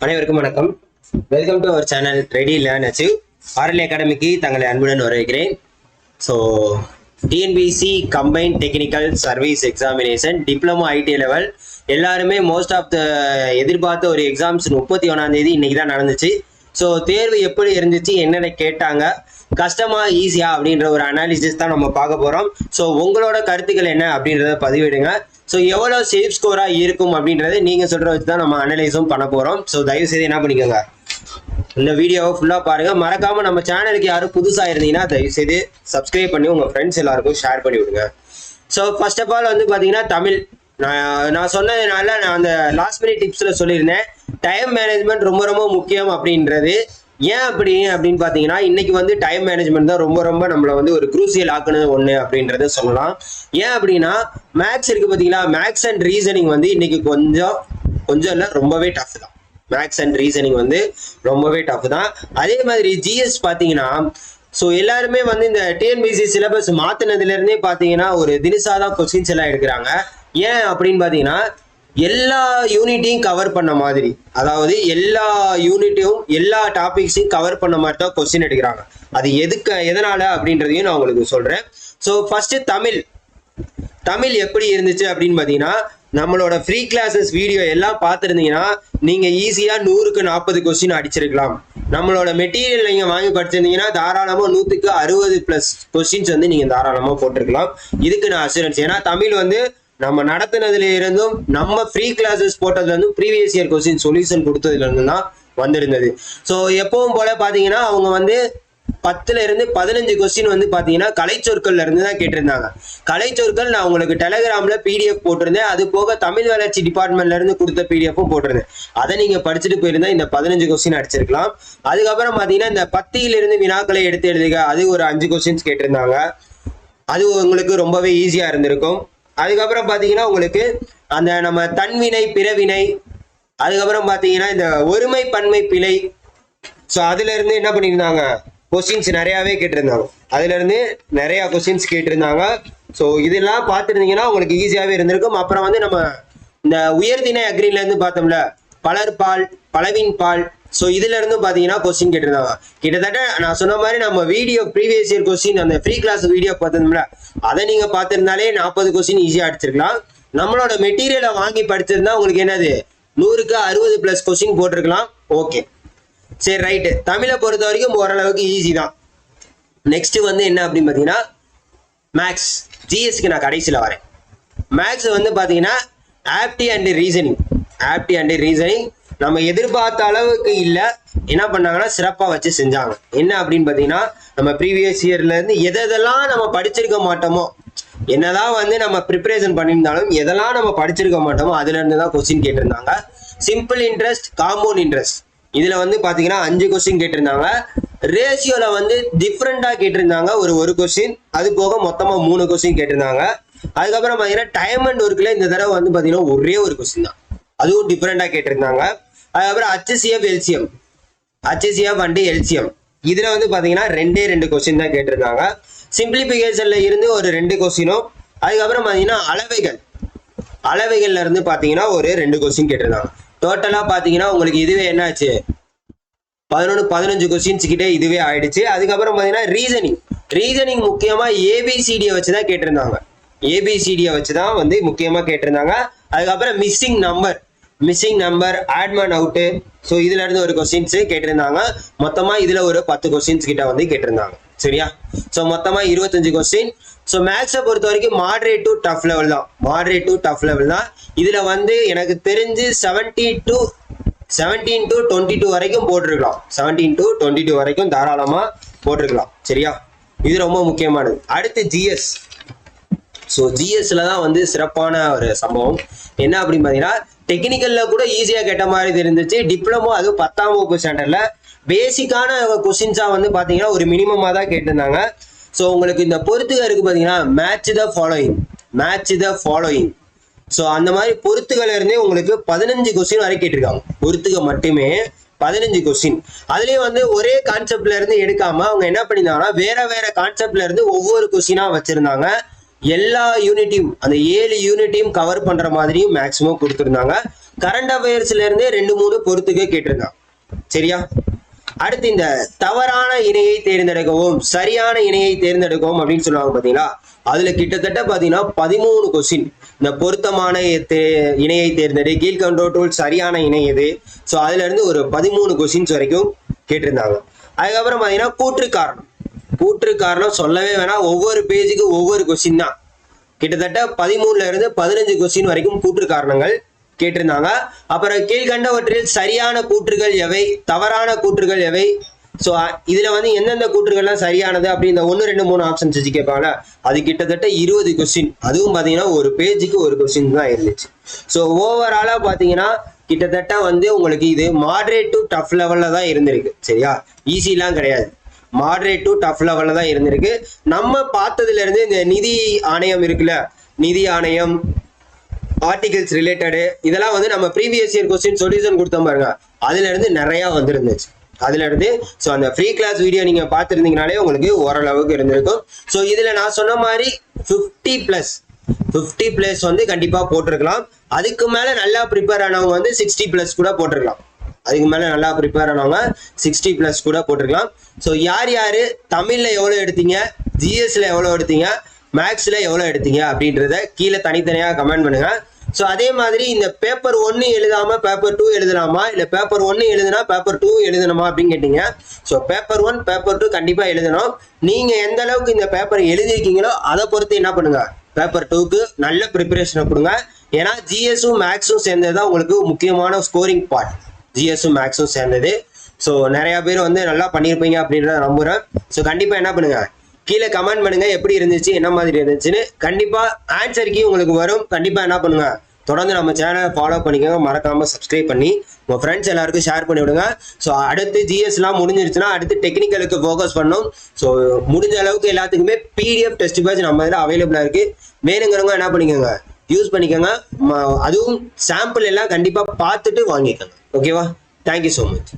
அனைவருக்கும் வணக்கம். Welcome to our channel ready learn achieve. RL அகாடமிக்கு தங்களை அன்புடன் வரவேற்கிறேன். So TNPSC combine technical service examination diploma IT level எல்லாருமே மோஸ்ட் ஆஃப் த எதிர்பார்த்த ஒரு எக்ஸாம்ஸ் 31ஆம் தேதி இன்னைக்கு தான் நடந்துச்சு. ஸோ தேர்வு எப்படி இருந்துச்சு, என்னென்ன கேட்டாங்க, கஷ்டமா ஈஸியா அப்படின்ற ஒரு அனாலிசிஸ் தான் நம்ம பார்க்க போறோம். ஸோ உங்களோட கருத்துக்கள் என்ன அப்படின்றத பதிவிடுங்க. ஸோ எவ்வளோ சேஃப் ஸ்கோரா இருக்கும் அப்படின்றத நீங்க சொல்ற வச்சு தான் நம்ம அனலைஸும் பண்ண போறோம். ஸோ தயவு செய்து என்ன பண்ணிக்கோங்க, இந்த வீடியோவை ஃபுல்லா பாருங்க. மறக்காம நம்ம சேனலுக்கு யாரும் புதுசா இருந்தீங்கன்னா தயவு செய்து சப்ஸ்கிரைப் பண்ணி உங்க ஃப்ரெண்ட்ஸ் எல்லாருக்கும் ஷேர் பண்ணி விடுங்க. ஸோ ஃபர்ஸ்ட் ஆஃப் ஆல் வந்து பாத்தீங்கன்னா தமிழ் நான் சொன்னதுனால நான் அந்த லாஸ்ட் மினிட் டிப்ஸ்ல சொல்லியிருந்தேன், டைம் மேனேஜ்மெண்ட் ரொம்ப ரொம்ப முக்கியம் அப்படின்றது. ஏன் அப்படின்னு பார்த்தீங்கன்னா இன்னைக்கு வந்து டைம் மேனேஜ்மெண்ட் தான் ரொம்ப நம்மளை வந்து ஒரு குரூசியல் ஆக்குனது ஒன்று அப்படின்றத சொல்லலாம். ஏன் அப்படின்னா மேக்ஸ் இருக்கு பார்த்தீங்களா, மேக்ஸ் அண்ட் ரீசனிங் வந்து இன்னைக்கு கொஞ்சம் இல்லை ரொம்பவே டஃப் தான். மேக்ஸ் அண்ட் ரீசனிங் வந்து ரொம்பவே டஃப் தான். அதே மாதிரி ஜிஎஸ் பார்த்தீங்கன்னா ஸோ எல்லாருமே வந்து இந்த டிஎன்பிசி சிலபஸ் மாத்தினதுல இருந்தே பார்த்தீங்கன்னா ஒரு தினசாதான் கொஸ்டின்ஸ் எல்லாம் எடுக்கிறாங்க. ஏன் அப்படின்னு பார்த்தீங்கன்னா எல்லா யூனிட்டையும் கவர் பண்ண மாதிரி, அதாவது எல்லா யூனிட்டையும் எல்லா டாபிக்ஸையும் கவர் பண்ண மாதிரி தான் கொஸ்டின் எடுக்கிறாங்க. அது எதனால அப்படின்றதையும் நான் உங்களுக்கு சொல்றேன். ஸோ ஃபர்ஸ்ட் தமிழ் எப்படி இருந்துச்சு அப்படின்னு பார்த்தீங்கன்னா நம்மளோட ஃப்ரீ கிளாஸஸ் வீடியோ எல்லாம் பார்த்துருந்தீங்கன்னா நீங்க ஈஸியா 100க்கு 40 கொஸ்டின் அடிச்சிருக்கலாம். நம்மளோட மெட்டீரியல் நீங்க வாங்கி படிச்சிருந்தீங்கன்னா தாராளமா 100க்கு 60+ கொஸ்டின்ஸ் வந்து நீங்க தாராளமா போட்டிருக்கலாம். இதுக்கு நான் அஷூரன்ஸ். ஏன்னா தமிழ் வந்து நம்ம நடத்தினதுல இருந்தும் நம்ம ஃப்ரீ கிளாஸஸ் போட்டதுல இருந்தும் ப்ரீவியஸ் இயர் கொஸ்டின் சொல்யூஷன் கொடுத்ததுல இருந்து தான் வந்திருந்தது. ஸோ எப்பவும் போல பாத்தீங்கன்னா அவங்க வந்து 10ல இருந்து 15 கொஸ்டின் வந்து பாத்தீங்கன்னா கலைச்சொற்கள்ல இருந்து தான் கேட்டிருந்தாங்க. கலைச்சொற்கள் நான் உங்களுக்கு டெலிகிராம்ல பிடிஎஃப் போட்டிருந்தேன். அது போக தமிழ் வளர்ச்சி டிபார்ட்மெண்ட்ல இருந்து கொடுத்த பிடிஎஃப்பும் போட்டிருந்தேன். அதை நீங்க படிச்சுட்டு போயிருந்தா இந்த 15 கொஸ்டின் அடிச்சிருக்கலாம். அதுக்கப்புறம் பாத்தீங்கன்னா இந்த 10ல் இருந்து வினாக்களை எடுத்து எழுதுக, அது ஒரு 5 கொஸ்டின்ஸ் கேட்டிருந்தாங்க. அது உங்களுக்கு ரொம்பவே ஈஸியா இருந்திருக்கும். அதுக்கப்புறம் பாத்தீங்கன்னா உங்களுக்கு அந்த நம்ம தன்வினை பிறவினை, அதுக்கப்புறம் பாத்தீங்கன்னா இந்த ஒருமை பன்மை பிழை, ஸோ அதுல இருந்து என்ன பண்ணியிருந்தாங்க கொஸ்டின்ஸ் நிறையாவே கேட்டிருந்தாங்க. அதுல இருந்து நிறைய கொஸ்டின்ஸ் கேட்டிருந்தாங்க. ஸோ இதெல்லாம் பார்த்துருந்தீங்கன்னா உங்களுக்கு ஈஸியாவே இருந்திருக்கும். அப்புறம் வந்து நம்ம இந்த உயர்திணை அக்ரில இருந்து பார்த்தோம்ல, பலர்பால் பலவின் பால், ஸோ இதுல இருந்து பாத்தீங்கன்னா கொஸ்டின் கேட்டிருந்தாங்க. கிட்டத்தட்ட நான் சொன்ன மாதிரி நம்ம வீடியோ ப்ரீவியஸ் இயர் கொஸ்டின் அந்த ஃப்ரீ கிளாஸ் வீடியோ பார்த்தோம்ல, அதை நீங்க பார்த்திருந்தாலே 40 கொஸ்டின் ஈஸியா அடிச்சிருக்கலாம். நம்மளோட மெட்டீரியலை வாங்கி படிச்சிருந்தா உங்களுக்கு என்னது 100க்கு 60+ கொஸ்டின் போட்டிருக்கலாம். ஓகே சரி ரைட்டு. தமிழை பொறுத்த வரைக்கும் ஓரளவுக்கு ஈஸி தான். நெக்ஸ்ட் வந்து என்ன அப்படின்னு பார்த்தீங்கன்னா மேக்ஸ், ஜிஎஸ்க்கு நான் கடைசியில் வரேன். மேக்ஸ் வந்து பார்த்தீங்கன்னா ஆப்டி அண்ட் ரீசனிங் நம்ம எதிர்பார்த்த அளவுக்கு இல்லை. என்ன பண்ணாங்கன்னா சிறப்பாக வச்சு செஞ்சாங்க. என்ன அப்படின்னு பார்த்தீங்கன்னா நம்ம ப்ரீவியஸ் இயர்ல இருந்து எதெல்லாம் நம்ம படிச்சிருக்க மாட்டோமோ, என்னதான் வந்து நம்ம ப்ரிப்பரேஷன் பண்ணியிருந்தாலும் எதெல்லாம் நம்ம படிச்சிருக்க மாட்டோமோ அதுல இருந்து தான் கொஸ்டின் கேட்டிருந்தாங்க. சிம்பிள் இன்ட்ரெஸ்ட், காம்பவுண்ட் இன்ட்ரெஸ்ட், இதுல வந்து பாத்தீங்கன்னா 5 கொஸ்டின் கேட்டிருந்தாங்க. ரேஷியோல வந்து டிஃப்ரெண்டா கேட்டிருந்தாங்க ஒரு கொஸ்டின். அது போக மொத்தமா 3 கொஸ்டின் கேட்டிருந்தாங்க. அதுக்கப்புறம் பாத்தீங்கன்னா டைம் அண்ட் ஒர்க்ல இந்த தடவை வந்து பாத்தீங்கன்னா ஒரே ஒரு கொஸ்டின் தான், அதுவும் டிஃப்ரெண்டா கேட்டிருந்தாங்க. அதுக்கப்புறம் HCF அண்ட் LCM இதுல வந்து பாத்தீங்கன்னா 2 கொஸ்டின் தான் கேட்டிருந்தாங்க. சிம்பிளிபிகேஷன்ல இருந்து ஒரு 2 கொஸ்டினும், அதுக்கப்புறம் பாத்தீங்கன்னா அளவைகள்ல இருந்து பாத்தீங்கன்னா ஒரு 2 கொஸ்டின் கேட்டிருந்தாங்க. டோட்டலா பாத்தீங்கன்னா உங்களுக்கு இதுவே என்னாச்சு 15 கொஸ்டின்ஸ் கிட்டே இதுவே ஆயிடுச்சு. அதுக்கப்புறம் பாத்தீங்கன்னா ரீசனிங் முக்கியமா ஏபிசிடியை வச்சுதான் கேட்டிருந்தாங்க. ஏபிசிடியை வச்சுதான் வந்து முக்கியமா கேட்டிருந்தாங்க. அதுக்கப்புறம் மிஸ்ஸிங் நம்பர் ஆட்மேன் அவுட்டு, ஸோ இதுல இருந்து ஒரு கொஸ்டின்ஸ் கேட்டிருந்தாங்க. மொத்தமா இதுல ஒரு 10 கொஸ்டின்ஸ் கிட்ட வந்து கேட்டிருந்தாங்க. சரியா? ஸோ மொத்தமா 25 கொஸ்டின். ஸோ மேக்ஸை பொறுத்த வரைக்கும் மாடரேட் டு டஃப் லெவல் தான். இதுல வந்து எனக்கு தெரிஞ்சு 17 to 22 வரைக்கும் போட்டிருக்கலாம். 17 to 22 வரைக்கும் தாராளமா போட்டிருக்கலாம். சரியா? இது ரொம்ப முக்கியமானது. அடுத்து ஜிஎஸ். ஸோ ஜிஎஸ்ல தான் வந்து சிறப்பான ஒரு சம்பவம். என்ன அப்படின்னு பாத்தீங்கன்னா டெக்னிக்கல்ல கூட ஈஸியா கேட்ட மாதிரி இருந்துச்சு. டிப்ளமோ அது 10ஆம் வகுப்பு ஸ்டாண்டர்ட்ல பேசிக்கான கொஸ்டின்ஸா வந்து பாத்தீங்கன்னா ஒரு மினிமமா தான் கேட்டிருந்தாங்க. ஸோ உங்களுக்கு இந்த பொறுத்துக இருக்கு பாத்தீங்கன்னா மேட்ச் த ஃபாலோயிங், ஸோ அந்த மாதிரி பொறுத்துகள் இருந்தே உங்களுக்கு 15 கொஸ்டின் வரை கேட்டிருக்காங்க. பொறுத்துக மட்டுமே 15 கொஸ்டின். அதுலயும் வந்து ஒரே கான்செப்ட்ல இருந்து எடுக்காம அவங்க என்ன பண்ணிருந்தாங்கன்னா வேற கான்செப்ட்ல இருந்து ஒவ்வொரு கொஸ்டினா வச்சிருந்தாங்க. எல்லா யூனிட்டையும் அந்த 7 யூனிட்டையும் கவர் பண்ற மாதிரியும் மேக்ஸிமம் கொடுத்துருந்தாங்க. கரண்ட் அஃபேர்ஸ்ல இருந்து 2-3 பொறுத்துக்க கேட்டிருந்தான். சரியா? அடுத்து இந்த தவறான இணையை தேர்ந்தெடுக்கவும் சரியான இணையை தேர்ந்தெடுக்கவும் அப்படின்னு சொல்லுவாங்க பாத்தீங்களா, அதுல கிட்டத்தட்ட பாத்தீங்கன்னா 13 கொஸ்டின். இந்த பொருத்தமான இணையை தேர்ந்தெடு, கீழ்கண்டோட்டுள் சரியான இணை எது, ஸோ அதுல இருந்து ஒரு 13 கொஸ்டின்ஸ் வரைக்கும் கேட்டிருந்தாங்க. அதுக்கப்புறம் பாத்தீங்கன்னா கூற்று காரணம் சொல்லவே வேணாம், ஒவ்வொரு பேஜுக்கு ஒவ்வொரு கொஸ்டின் தான். கிட்டத்தட்ட 13ல இருந்து 15 கொஸ்டின் வரைக்கும் கூற்று காரணங்கள் கேட்டிருந்தாங்க. அப்புறம் கீழ்கண்டவற்றில் சரியான கூற்றுகள் எவை, தவறான கூற்றுகள் எவை, ஸோ இதுல வந்து எந்தெந்த கூற்றுகள்லாம் சரியானது அப்படி இந்த 1, 2, 3 ஆப்ஷன்ஸ் வச்சு கேட்பாங்க. அது கிட்டத்தட்ட 20 கொஸ்டின். அதுவும் பாத்தீங்கன்னா ஒரு பேஜுக்கு ஒரு கொஸ்டின் தான் இருந்துச்சு. ஸோ ஓவராலா பாத்தீங்கன்னா கிட்டத்தட்ட வந்து உங்களுக்கு இது மாடரேட் டு டஃப் லெவல்ல தான் இருந்திருக்கு. சரியா? ஈஸிலாம் கிடையாது, மாடரேட் டு டஃப் லெவல்ல தான் இருந்திருக்கு. நம்ம பார்த்ததுல இருந்து இந்த நிதி ஆணையம் இருக்குல்ல, நிதி ஆணையம், ஆர்டிகல்ஸ் ரிலேட்டடு, இதெல்லாம் வந்து நம்ம ப்ரீவியஸ் இயர் கொஸ்டின் சொல்யூஷன் கொடுத்தோம் பாருங்க, அதுல இருந்து நிறைய வந்துருந்துச்சு. அதுல இருந்து ஸோ அந்த ஃப்ரீ கிளாஸ் வீடியோ நீங்க பார்த்துருந்தீங்கனாலே உங்களுக்கு ஓரளவுக்கு இருந்திருக்கும். ஸோ இதுல நான் சொன்ன மாதிரி 50 பிளஸ் வந்து கண்டிப்பா போட்டிருக்கலாம். அதுக்கு மேல நல்லா ப்ரிப்பேர் ஆனவங்க வந்து 60 பிளஸ் கூட போட்டிருக்கலாம். அதுக்கு மேல நல்லா ப்ரிப்பேர் ஆனவங்க 60 பிளஸ் கூட போட்டிருக்கலாம். ஸோ யார் யாரு தமிழ்ல எவ்வளவு எடுத்தீங்க, ஜிஎஸ்ல எவ்வளவு எடுத்தீங்க, மேக்ஸ்ல எவ்வளவு எடுத்தீங்க அப்படின்றத கீழே தனித்தனியா கமெண்ட் பண்ணுங்க. ஸோ அதே மாதிரி இந்த பேப்பர் 1 எழுதாம பேப்பர் 2 எழுதலாமா, இல்ல பேப்பர் 1 எழுதுனா பேப்பர் 2 எழுதணுமா அப்படின்னு கேட்டீங்க. ஸோ பேப்பர் 1 பேப்பர் 2 கண்டிப்பா எழுதணும். நீங்க எந்த அளவுக்கு இந்த பேப்பர் எழுதிருக்கீங்களோ அதை பொறுத்து என்ன பண்ணுங்க, பேப்பர் 2க்கு நல்ல ப்ரிப்பரேஷனை கொடுங்க. ஏன்னா ஜிஎஸும் மேக்ஸும் சேர்ந்ததுதான் உங்களுக்கு முக்கியமான ஸ்கோரிங் பார்ட். ஜிஎஸும் மேக்ஸும் சேர்ந்தது. ஸோ நிறைய பேர் வந்து நல்லா பண்ணியிருப்பீங்க அப்படின்றத நம்புறேன். ஸோ கண்டிப்பா என்ன பண்ணுங்க, கீழே கமெண்ட் பண்ணுங்க எப்படி இருந்துச்சு, என்ன மாதிரி இருந்துச்சுன்னு. கண்டிப்பா ஆன்சர் கீ உங்களுக்கு வரும். கண்டிப்பா என்ன பண்ணுங்க, தொடர்ந்து நம்ம சேனலை ஃபாலோ பண்ணிக்கோங்க. மறக்காம சப்ஸ்கிரைப் பண்ணி உங்க ஃப்ரெண்ட்ஸ் எல்லாருக்கும் ஷேர் பண்ணி விடுங்க. ஸோ அடுத்து ஜிஎஸ்லாம் முடிஞ்சிருச்சுன்னா அடுத்து டெக்னிக்கலுக்கு ஃபோக்கஸ் பண்ணணும். ஸோ முடிஞ்ச அளவுக்கு எல்லாத்துக்குமே பிடிஎஃப் டெஸ்ட் பேட்ச் நம்ம இதில் அவைலபிளா இருக்கு. வேணுங்கிறவங்க என்ன பண்ணிக்கோங்க, யூஸ் பண்ணிக்கோங்க. அதுவும் சாம்பிள் எல்லாம் கண்டிப்பா பார்த்துட்டு வாங்கிக்கோங்க. ஓகேவா? Thank you so much.